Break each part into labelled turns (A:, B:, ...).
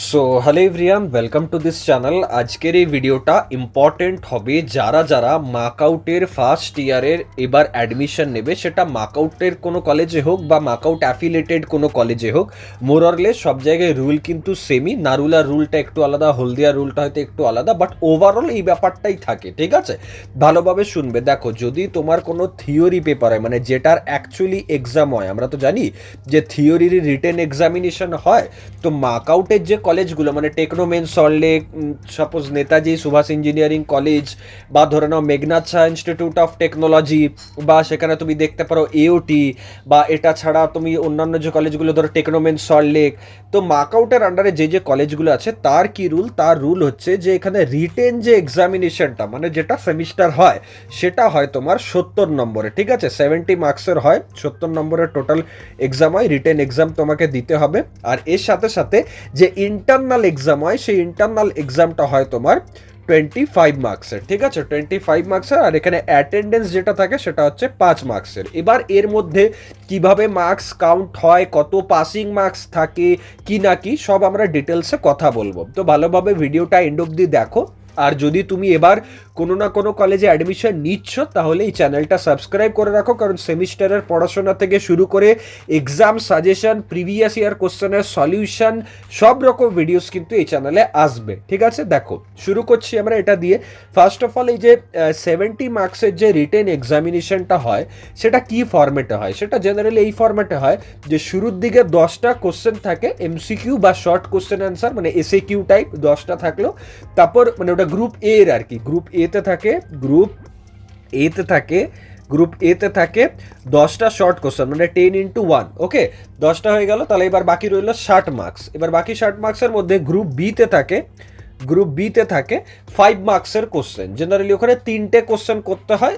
A: So hello everyone, welcome to this channel. আজকের এই ভিডিওটা ইম্পর্টেন্ট হবে যারা যারা মাকআউটের ফার্স্ট ইয়ারের এবার অ্যাডমিশন নেবে, সেটা মাকআউটের কোনো কলেজে হোক বা মাকআউট অ্যাফিলেটেড কোনো কলেজে হোক। মোররলেস সব জায়গায় রুল কিন্তু সেমই। নারুলার রুলটা একটু আলাদা, হলদিয়ার রুলটা হয়তো একটু আলাদা, বাট ওভারঅল এই ব্যাপারটাই থাকে, ঠিক আছে? ভালোভাবে শুনবে। দেখো, যদি তোমার কোনো থিওরি পেপার হয়, মানে যেটার অ্যাকচুয়ালি এক্সাম হয়, আমরা তো জানি যে থিওরির রিটেন এক্সামিনেশন হয়, তো মাকআউটের যে কলেজগুলো মানে techno main Salt Lake, suppose Netaji Subhash engineering college, বা ধরে নাও Meghnad Saha institute of technology, বা সেখানে তুমি দেখতে পারো এওটি, বা এটা ছাড়া তুমি অন্যান্য যে কলেজগুলো ধরো টেকনোমেন সল্টলেক। তো মাকআউটের আন্ডারে যে যে কলেজগুলো আছে তার কি রুল? তার রুল হচ্ছে যে এখানে রিটেন যে এক্সামিনেশনটা মানে যেটা সেমিস্টার হয়, সেটা হয় তোমার 70 নম্বরে, ঠিক আছে? 70 মার্কসের হয়, 70 নম্বরের টোটাল এক্সাম হয়, রিটেন এক্সাম তোমাকে দিতে হবে। আর এর সাথে সাথে যে ইন্টারনাল এক্সাম হয়, সেই ইন্টারনাল এক্সামটা হয় তোমার 25 মার্কসের, ঠিক আছে? 25 মার্কসের। আর এখানে অ্যাটেন্ডেন্স যেটা থাকে সেটা হচ্ছে 5 মার্কসের। এবার এর মধ্যে কিভাবে মার্কস কাউন্ট হয়, কত পাসিং মার্কস থাকে, কি না কি, সব আমরা ডিটেলসে কথা বলবো। তো ভালোভাবে ভিডিওটা এন্ড অব্দি দেখো। আর যদি তুমি এবার কোনো না কোনো কলেজে অ্যাডমিশন নিচ্ছ, তাহলে এই চ্যানেলটা সাবস্ক্রাইব করে রাখো, কারণ সেমিস্টারের পড়াশোনা থেকে শুরু করে এক্সাম সাজেশন, প্রিভিয়াস ইয়ার কোশ্চেনের সলিউশন, সব রকম ভিডিওস কিন্তু এই চ্যানেলে আসবে, ঠিক আছে? দেখো, শুরু করছি আমরা এটা দিয়ে। ফার্স্ট অফ অল, এই যে 70 মার্কসের যে রিটেন এক্সামিনেশনটা হয়, সেটা কি ফরম্যাটে হয়? সেটা জেনারেলি এই ফরম্যাটে হয় যে শুরুর দিকে 10টা কোশ্চেন থাকে, এমসিকিউ বা শর্ট কোশ্চেন অ্যান্সার, মানে এসএ কিউ টাইপ 10টা থাকলো। তারপর মানে ওটা গ্রুপ এ এর আর কি, গ্রুপ এতে থাকে 10টা শর্ট কোশ্চেন, মানে 10 × 1। ওকে, 10টা হয়ে গেল। তাহলে এবার বাকি রইল 60 মার্কস। এবার বাকি 60 মার্কসের মধ্যে গ্রুপ বিতে থাকে 5 মার্কসের কোশ্চেন। জেনারেলি ওখানে 3টে কোশ্চেন করতে হয়,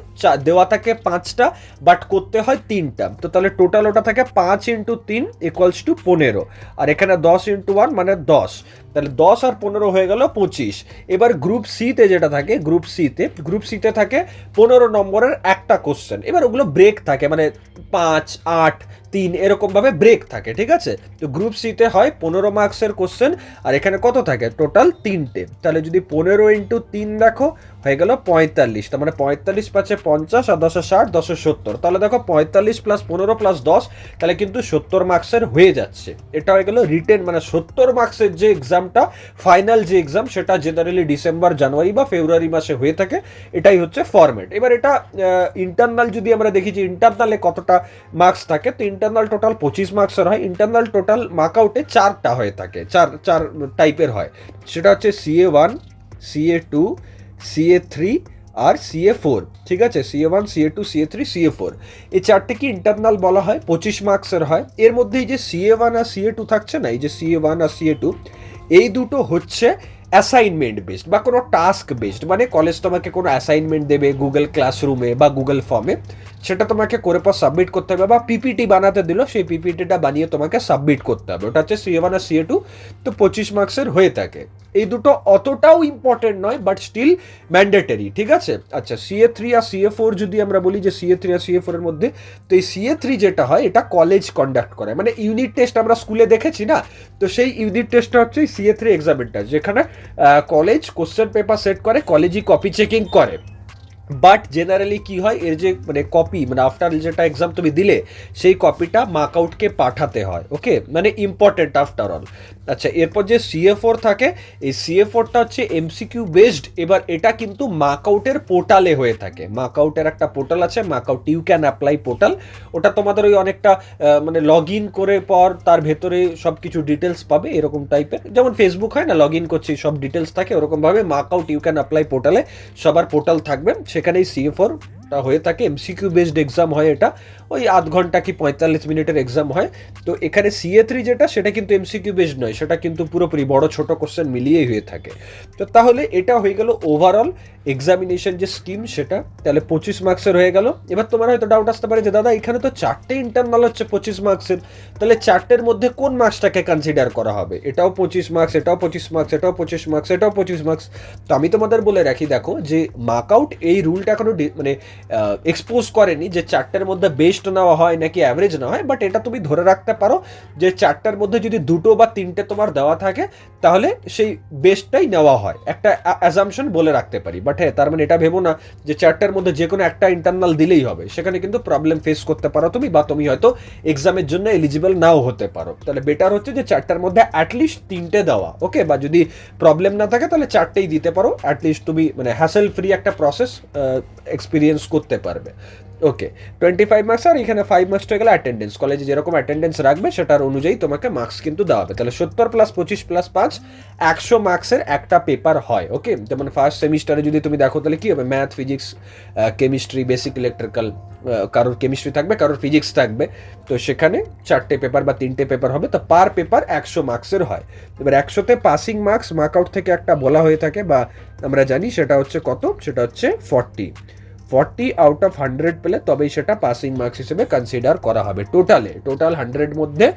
A: দেওয়া থাকে 5টা, বাট করতে হয় 3টা। তো তাহলে টোটাল ওটা থাকে 5 × 3 = 15। আর এখানে 10 × 1 মানে 10। তাহলে 10 আর 15 হয়ে গেল 25। এবার গ্রুপ সিতে যেটা থাকে, গ্রুপ সিতে থাকে 15 নম্বরের একটা কোশ্চেন। এবার ওগুলো ব্রেক থাকে, মানে 5, 8, 3 এরকমভাবে ব্রেক থাকে, ঠিক আছে? তো গ্রুপ সিতে হয় 15 মার্কসের কোশ্চেন। আর এখানে কত থাকে? টোটাল 3টে। তাহলে যদি 15 × 3 দেখো, হয়ে গেল 45। তার মানে 45 × 5 = 50, আর 10 × 60, 10 × 70। তাহলে দেখো 45 + 15 + 10, তাহলে কিন্তু 70 মার্কসের হয়ে যাচ্ছে। এটা হয়ে গেল রিটেন, মানে 70 মার্কসের যে এক্সামটা, ফাইনাল যে এক্সাম, সেটা জেনারেলি ডিসেম্বর, জানুয়ারি বা ফেব্রুয়ারি মাসে হয়ে থাকে। এটাই হচ্ছে ফরম্যাট। এবার এটা ইন্টারনাল যদি আমরা দেখি যে ইন্টারনালে কতটা মার্কস থাকে, তো ইন্টারনাল টোটাল 25 মার্কসের হয়। ইন্টারনাল টোটাল মার্কআউটে 4টা হয়ে থাকে, চার টাইপের হয়। সেটা হচ্ছে CA1, CA2, CA3 আর CA4, ঠিক আছে? CA1, CA2, CA3, CA4, এই চারটে কি ইন্টারনাল বলা হয়, 25 মার্কসের হয়। এর মধ্যে এই যে CA1 আর CA2 থাকছে না, এই যে CA1 আর CA2, এই দুটো হচ্ছে অ্যাসাইনমেন্ট বেসড বা কোনো টাস্ক বেসড। মানে কলেজ তোমাকে কোনো অ্যাসাইনমেন্ট দেবে গুগল ক্লাসরুমে বা গুগল ফর্মে, সেটা তোমাকে করে পর সাবমিট করতে হবে, বা পিপিটি বানাতে দিল, সেই পিপিটিটা বানিয়ে তোমাকে সাবমিট করতে হবে। ওটা হচ্ছে CA1 আর CA2। তো 25 মার্কসের হয়ে থাকে। এই দুটো অতটাও ইম্পর্টেন্ট নয়, বাট স্টিল ম্যান্ডেটরি, ঠিক আছে? আচ্ছা, CA3 আর CA4 যদি আমরা বলি যে CA3 আর CA4 এর মধ্যে, তো এই CA3 যেটা হয়, এটা কলেজ কন্ডাক্ট করে। মানে ইউনিট টেস্ট আমরা স্কুলে দেখেছি না, তো সেই ইউনিট টেস্টটা হচ্ছে CA3 এক্সামিনটা, যেখানে কলেজ কোশ্চেন পেপার সেট করে, কলেজই কপি চেকিং করে। বাট জেনারেলি কি হয়, এর যে মানে কপি, মানে আফটার যেটা এক্সাম তুমি দিলে, সেই কপিটা মার্কআউটকে পাঠাতে হয়। ওকে, মানে ইম্পর্টেন্ট আফটার অল। আচ্ছা, এরপর যে CA4 থাকে, এই CA4টা হচ্ছে এমসিকিউ বেসড। এবার এটা কিন্তু মার্কআউটের পোর্টালে হয়ে থাকে। মার্কআউটের একটা পোর্টাল আছে, মার্কআউট ইউ ক্যান অ্যাপ্লাই পোর্টাল। ওটা তোমাদের ওই অনেকটা মানে লগ ইন করে পর তার ভেতরে সব কিছু ডিটেলস পাবে, এরকম টাইপের। যেমন ফেসবুক হয় না, লগ ইন করছি, সব ডিটেলস থাকে, ওরকমভাবে মার্কআউট ইউ ক্যান অ্যাপ্লাই পোর্টালে সবার পোর্টাল থাকবে। সেখানেই CA4টা হয়ে থাকে। এমসিকিউ বেসড এক্সাম হয় এটা, ওই আধ ঘন্টা কি 45 মিনিটের এক্সাম হয়। তো এখানে CA3 যেটা, সেটা কিন্তু এমসিকিউ বেসড নয়, সেটা কিন্তু পুরোপুরি বড় ছোট কোশ্চেন মিলিয়েই হয়ে থাকে। তো তাহলে এটা হয়ে গেল ওভারঅল এক্সামিনেশন যে স্কিম, সেটা তাহলে 25 মার্কসের হয়ে গেল। এবার তোমার হয়তো ডাউট আসতে পারে যে দাদা, এখানে তো 4টে ইন্টারনাল হচ্ছে 25 মার্কসের, তাহলে 4টের মধ্যে কোন মার্কসটাকে কনসিডার করা হবে? এটাও 25 মার্কস, এটাও 25 মার্কস, এটাও 25 মার্কস, এটাও 25 মার্কস। তো আমি তোমাদের বলে রাখি, দেখো যে মার্কআউট এই রুলটা এখনো মানে এক্সপোজ করেনি যে চারটের মধ্যে বেস্ট নেওয়া হয় নাকি অ্যাভারেজ নেওয়া হয়, বাট এটা তুমি ধরে রাখতে পারো যে চারটার মধ্যে যদি দুটো বা তিনটে তোমার দেওয়া থাকে তাহলে সেই বেস্টটাই নেওয়া হয়, একটা অ্যাজাম্পশন বলে রাখতে পারি। বাট হ্যাঁ, তার মানে এটা ভেবো না যে চারটার মধ্যে যে কোনো একটা ইন্টারনাল দিলেই হবে, সেখানে কিন্তু প্রবলেম ফেস করতে পারো তুমি, বা তুমি হয়তো এক্সামের জন্য এলিজিবল নাও হতে পারো। তাহলে বেটার হচ্ছে যে চারটার মধ্যে অ্যাটলিস্ট তিনটে দেওয়া, ওকে, বা যদি প্রবলেম না থাকে তাহলে চারটেই দিতে পারো, অ্যাটলিস্ট তুমি মানে হ্যাসেল ফ্রি একটা প্রসেস এক্সপিরিয়েন্স করতে পারবে। ওকে, 25 মার্কস, আর এখানে 5 মার্কস হয়ে গেলে অ্যাটেন্ডেন্স, কলেজে যেরকম অ্যাটেন্ডেন্স রাখবে সেটার অনুযায়ী তোমাকে মার্কস কিন্তু দেওয়া হবে। তাহলে 70 + 25 + 5 100 মার্কসের একটা পেপার হয়। ওকে, যেমন ফার্স্ট সেমিস্টারে যদি তুমি দেখো তাহলে কি হবে, math, physics, chemistry, basic electrical, কারোর কেমিস্ট্রি থাকবে, কারোর ফিজিক্স থাকবে, তো সেখানে 4টে পেপার বা 3টে পেপার হবে, তো পার পেপার 100 মার্কসের হয়। এবার 100তে পাসিং মার্কস মার্ক আউট থেকে একটা বলা হয়ে থাকে, বা আমরা জানি সেটা হচ্ছে কত, সেটা হচ্ছে 40 আউট অফ 100 পেলে তবেই সেটা পাসিং মার্কস হিসেবে কনসিডার করা হবে। টোটাল 100 মধ্যে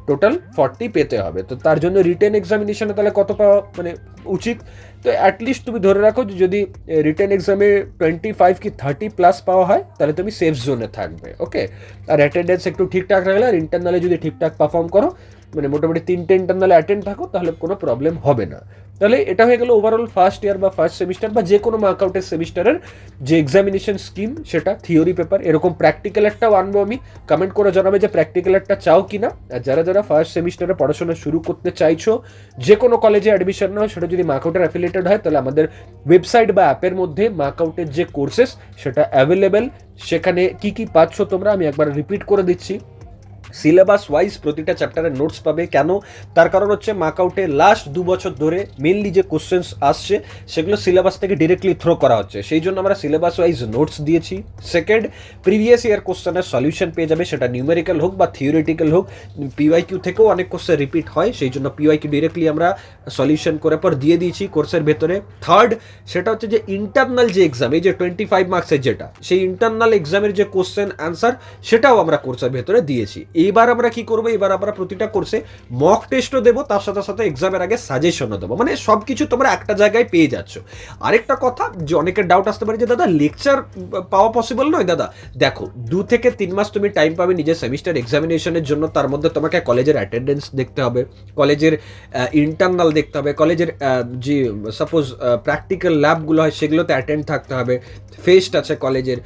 A: টোটাল 40 পেতে হবে। তো তার জন্য রিটেন এক্সামিনেশনে তাহলে কত পাওয়া মানে উচিত, তো অ্যাটলিস্ট তুমি ধরে রাখো যে যদি রিটেন এক্সামে 25 কি 30+ পাওয়া হয় তাহলে তুমি সেফ জোনে থাকবে। ওকে, আর অ্যাটেন্ডেন্স একটু ঠিকঠাক রাখলে আর ইন্টারনালে যদি ঠিকঠাক পারফর্ম করো, মানে মোটামুটি 3টে ইন্টারনালে অ্যাটেন্ড থাকো, তাহলে কোনো প্রবলেম হবে না। তাহলে এটা হয়ে গেল ওভারঅল ফার্স্ট ইয়ার বা ফার্স্ট সেমিস্টার বা যে কোনো মার্ক আউটের সেমিস্টারের যে এক্সামিনেশন স্কিম, সেটা থিওরি পেপার। এরকম প্র্যাকটিক্যাল একটাও আনবো আমি, কমেন্ট করে জানাবে যে প্র্যাকটিক্যাল একটা চাও কি না। আর যারা যারা ফার্স্ট সেমিস্টারে পড়াশোনা শুরু করতে চাইছো, যে কোনো কলেজে অ্যাডমিশন না হয়, সেটা যদি মার্ক আউটের অ্যাফিলিয়েটেড হয়, তাহলে আমাদের ওয়েবসাইট বা অ্যাপের মধ্যে মার্ক আউটের যে কোর্সেস সেটা অ্যাভেলেবেল। সেখানে কি কি পাচ্ছ তোমরা আমি একবার রিপিট করে দিচ্ছি। সিলেবাস ওয়াইজ প্রতিটা চ্যাপ্টারের নোটস পাবে। কেন? তার কারণ হচ্ছে মার্ক আউটে লাস্ট 2 বছর ধরে মেনলি যে কোশ্চেন্স আসছে সেগুলো সিলেবাস থেকে ডিরেক্টলি থ্রো করা হচ্ছে, সেই জন্য আমরা সিলেবাস ওয়াইজ নোটস দিয়েছি। সেকেন্ড, প্রিভিয়াস ইয়ার কোশ্চেনের সলিউশন পেয়ে যাবে, সেটা নিউমেরিক্যাল হোক বা থিওরিটিক্যাল হোক। পিওয়াইকিউ থেকেও অনেক কোশ্চেন রিপিট হয়, সেই জন্য পিওয়াইকিউ ডিরেক্টলি আমরা সলিউশন করে পর দিয়ে দিয়েছি কোর্সের ভেতরে। থার্ড, সেটা হচ্ছে যে ইন্টারনাল যে এক্সাম, এই যে 25 মার্কসের যেটা, সেই ইন্টারনাল এক্সামের যে কোশ্চেন অ্যান্সার সেটাও আমরা কোর্সের ভেতরে দিয়েছি। এইবার আমরা কি করবো, এবার আমরা প্রতিটা কোর্সে মক টেস্টও দেবো, তার সাথে সাথে এক্সামের আগে সাজেশনও দেবো, মানে সব কিছু তোমরা একটা জায়গায় পেয়ে যাচ্ছ। আরেকটা কথা, যে অনেকের ডাউট আসতে পারে যে দাদা লেকচার পাওয়া পসিবল নয়। দাদা দেখো, 2 থেকে 3 মাস তুমি টাইম পাবে নিজের সেমিস্টার এক্সামিনেশনের জন্য, তার মধ্যে তোমাকে কলেজের অ্যাটেন্ডেন্স দেখতে হবে, কলেজের ইন্টারনাল দেখতে হবে, কলেজের যে সাপোজ প্র্যাকটিক্যাল ল্যাবগুলো হয় সেগুলোতে অ্যাটেন্ড থাকতে হবে, ফেস্ট আছে কলেজের,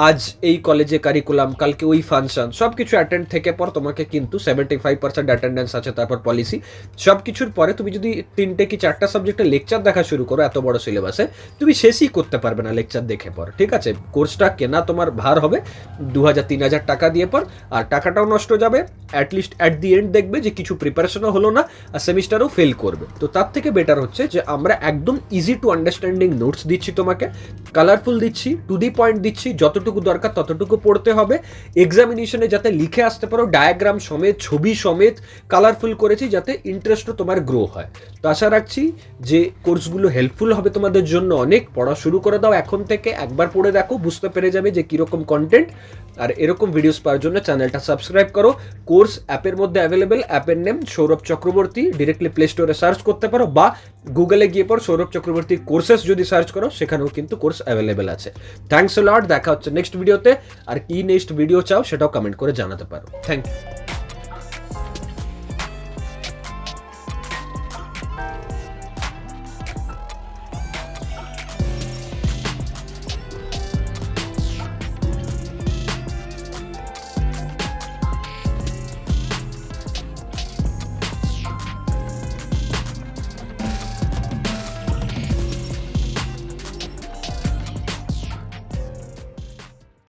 A: আজ এই কলেজে কারিকুলাম, কালকে ওই ফাংশন, সব কিছু অ্যাটেন্ড থেকে পর তোমাকে কিন্তু 75% অ্যাটেন্ডেন্স আছে, তারপর পলিসি, সব কিছুর পরে তুমি যদি 3টে কি 4টা সাবজেক্টে লেকচার দেখা শুরু করো এত বড় সিলেবাসে, তুমি শেষই করতে পারবে না লেকচার দেখে পর। ঠিক আছে, কোর্সটা কেনা তোমার ভার হবে 2000-3000 টাকা দিয়ে পর, আর টাকাটাও নষ্ট যাবে, অ্যাটলিস্ট অ্যাট দি এন্ড দেখবে যে কিছু প্রিপারেশনও হলো না, আর সেমিস্টারও ফেল করবে। তো তার থেকে বেটার হচ্ছে যে আমরা একদম ইজি টু আন্ডারস্ট্যান্ডিং নোটস দিচ্ছি তোমাকে, কালারফুল দিচ্ছি, টু দি পয়েন্ট দিচ্ছি, যতটুকু দরকার ততটুকু পড়তে হবে, এক্সামিনেশনে যাতে লিখে আসতে পারো ডায়াগ্রাম সমেত, ছবি সমেত কালারফুল করেছি, যাতে ইন্টারেস্টও তোমার গ্রো হয়। তো আশা রাখছি যে কোর্সগুলো হেল্পফুল হবে তোমাদের জন্য অনেক। পড়া শুরু করে দাও এখন থেকে, একবার পড়ে দেখো, বুঝতে পেরে যাবে যে কীরকম কন্টেন্ট। আর এরকম ভিডিওস পাওয়ার জন্য চ্যানেলটা সাবস্ক্রাইব করো। কোর্স অ্যাপের মধ্যে অ্যাভেলেবেল, অ্যাপের name Sourav Chakraborty, directly play স্টোরে সার্চ করতে পারো, বা গুগলে গিয়ে পর সৌরভ চক্রবর্তী কোর্সেস যদি সার্চ করো সেখানেও কিন্তু কোর্স অ্যাভেলেবেল আছে। থ্যাঙ্কস আ লট, দেখা হচ্ছে নেক্সট ভিডিওতে। আর কি নেক্সট ভিডিও চাও সেটাও কমেন্ট করে জানাতে পারো। Thank you.